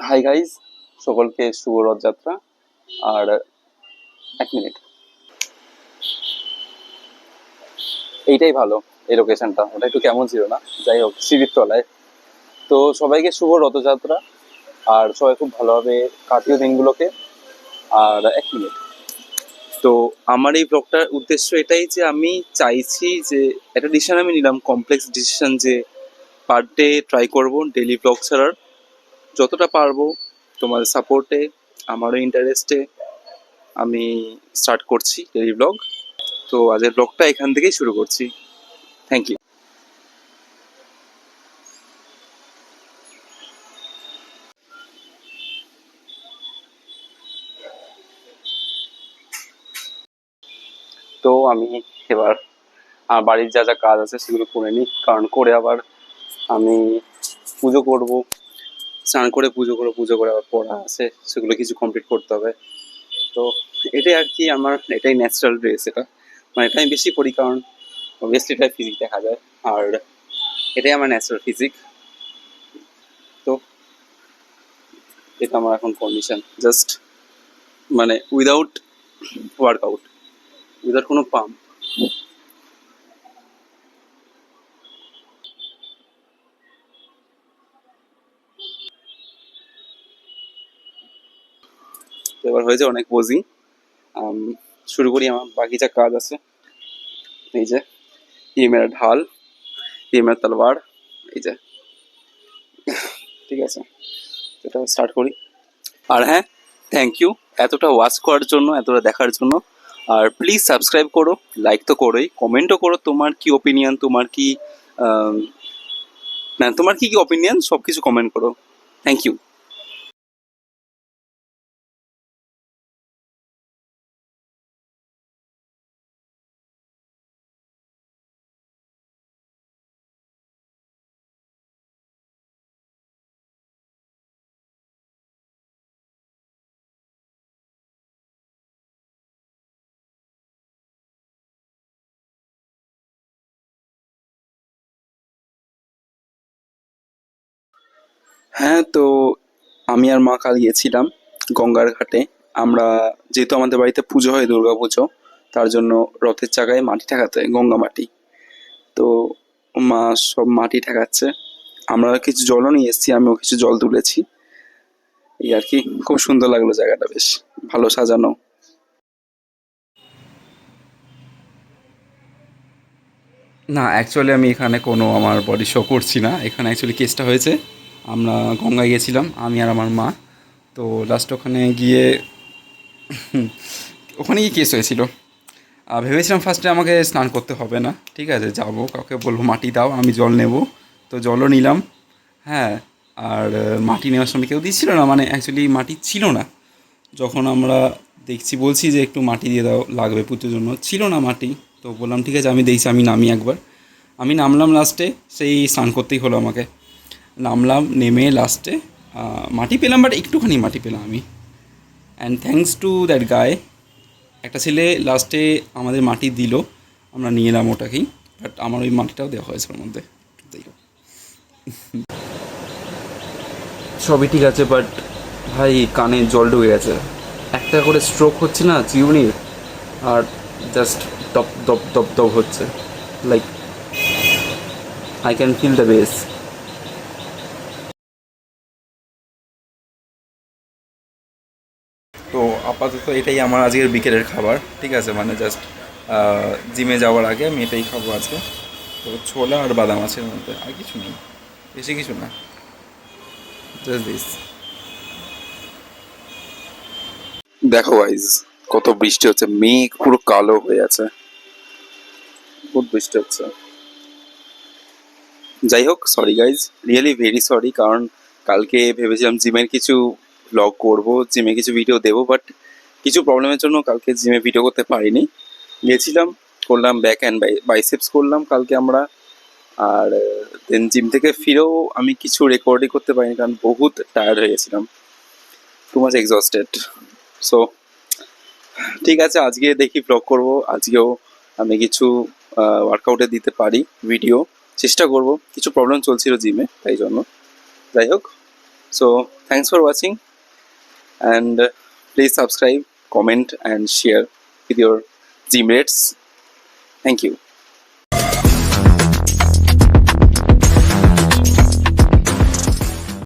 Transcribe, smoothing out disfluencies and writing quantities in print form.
Hi guys, সকলকে শুভ রথযাত্রা। আর 1 minute, এইটাই ভালো। এই লোকেশনটা ওটা একটু কেমন ছিল না, যাই হোক সিঁড়ির তলায়। তো সবাইকে শুভ রথযাত্রা, আর সবাই খুব ভালোভাবে কাটিও দিনগুলোকে। আর 1 মিনিট। তো আমার এই ব্লগটার উদ্দেশ্য এটাই যে আমি চাইছি যে একটা ডিসিশন আমি নিলাম, কমপ্লেক্স ডিসিশন, যে পার ডে ট্রাই করবো ডেলি ব্লগ ছাড়ার যতটা পারবো। তোমার সাপোর্টে, আমারও ইন্টারেস্টে আমি স্টার্ট করছি ডেলি ব্লগ। তো আজকের ব্লগটা এখান থেকেই শুরু করছি। Thank you. তো আমি এবার আমার বাড়ির যা যা কাজ আছে সেগুলো করে নিই, কারণ করে আবার আমি পুজো করব, স্নান করে পুজো করে আবার পড়া আছে, সেগুলো কিছু কমপ্লিট করতে হবে। তো এটাই আর কি, আমার এটাই ন্যাচারাল ড্রেস। এটা মানে এটা আমি বেশি করি, কারণ অবভিয়াসলি এটা ফিজিক দেখা যায়, আর এটাই আমার ন্যাচারাল ফিজিক। তো এটা আমার এখন কন্ডিশন, জাস্ট মানে উইদাউট ওয়ার্কআউট, উইদাউট কোনো পাম্প। তো এবার হয়েছে অনেক পোজিং, শুরু করি আমার বাকি যা কাজ আছে। এই যে ये मेरा ढाल, ये मेरा तलवार, এই যে, ঠিক আছে, এটা স্টার্ট করি। আর হ্যাঁ, থ্যাংক ইউ এতটা ওয়াচ করার জন্য, এতটা দেখার জন্য। আর প্লিজ সাবস্ক্রাইব করো, লাইক তো করোই, কমেন্টও করো তোমার কি ওপিনিয়ন, তোমার কি না, তোমার কি কি ওপিনিয়ন সব কিছু কমেন্ট করো। Thank you. হ্যাঁ, তো আমি আর মা কাল গিয়েছিলাম গঙ্গার ঘাটে। আমরা, যেহেতু আমাদের বাড়িতে পুজো হয়, দুর্গা পুজো, তার জন্য রথের চাকায় মাটি ঠেকাতে হয়, গঙ্গা মাটি। তো মা সব মাটি ঠেকাচ্ছে, আমরা কিছু জলও নিয়ে এসেছি, আমিও কিছু জল তুলেছি। এই আর কি, খুব সুন্দর লাগলো জায়গাটা, বেশ ভালো সাজানো। না, অ্যাকচুয়ালি আমি এখানে কোনো আমার বডি শো করছি না। এখানে অ্যাকচুয়ালি কেসটা হয়েছে, আমরা গঙ্গায় গেছিলাম আমি আর আমার মা। তো লাস্ট ওখানে গিয়ে ওখানে গিয়ে কেস হয়েছিল। ভেবেছিলাম ফার্স্টে আমাকে স্নান করতে হবে না, ঠিক আছে, যাবো কাউকে বলবো মাটি দাও, আমি জল নেব। তো জলও নিলাম। হ্যাঁ। আর মাটি নেওয়ার সময় কেউ দিচ্ছিল না, মানে অ্যাকচুয়ালি মাটি ছিল না। যখন আমরা দেখছি, বলছি যে একটু মাটি দিয়ে দাও, লাগবে পুজোর জন্য, ছিল না মাটি। তো বললাম ঠিক আছে, আমি দেখছি, আমি নামি একবার। আমি নামলাম লাস্টে, সেই স্নান করতেই হলো আমাকে। নামলাম, নেমে লাস্টে মাটি পেলাম, বাট একটুখানি মাটি পেলাম আমি। অ্যান্ড থ্যাঙ্কস টু দ্যাট গায়, একটা ছেলে লাস্টে আমাদের মাটি দিল, আমরা নিয়ে এলাম ওটাকেই। বাট আমার ওই মাটিটাও দেওয়া হয়েছে ওর মধ্যে। তাই হোক, সবই ঠিক আছে, বাট ভাই কানে জল ঢুকে গেছে। একটা করে স্ট্রোক হচ্ছে না চিউনির, আর জাস্ট দপ দপ দপ দপ হচ্ছে, like I can feel the bass. তো আপাতত এটাই আমার আজকের বিকেলের খাবার, ঠিক আছে, মানে জাস্ট জিমে যাওয়ার আগে আমি এটাই খাবো আজকে। তো ছোলা আর বাদাম আছে এর মধ্যে, আর কিছু নেই, বেশি কিছু না, জাস্ট দিস। দেখো গাইজ, কত বৃষ্টি হচ্ছে, মেঘ পুরো কালো হয়ে আছে, খুব বৃষ্টি হচ্ছে। যাই হোক, sorry guys, really very sorry, কারণ কালকে ভেবেছিলাম জিমের কিছু ব্লগ করব, জিমে কিছু ভিডিও দেবো, বাট কিছু প্রবলেমের জন্য কালকে জিমে ভিডিও করতে পারিনি। গেছিলাম, করলাম ব্যাক অ্যান্ড বাইসেপস করলাম কালকে আমরা। আর দেন জিম থেকে ফিরেও আমি কিছু রেকর্ডই করতে পারিনি, কারণ বহুত টায়ার্ড হয়ে গেছিলাম, টু মাচ এক্সস্টেড। সো ঠিক আছে, আজকে দেখি ব্লগ করব, আজকেও আমি কিছু ওয়ার্কআউটে দিতে পারি ভিডিও, চেষ্টা করব। কিছু প্রবলেম চলছিল জিমে, তাই জন্য। যাই হোক, So thanks for watching, and please subscribe, comment and share with your gym mates. Thank you.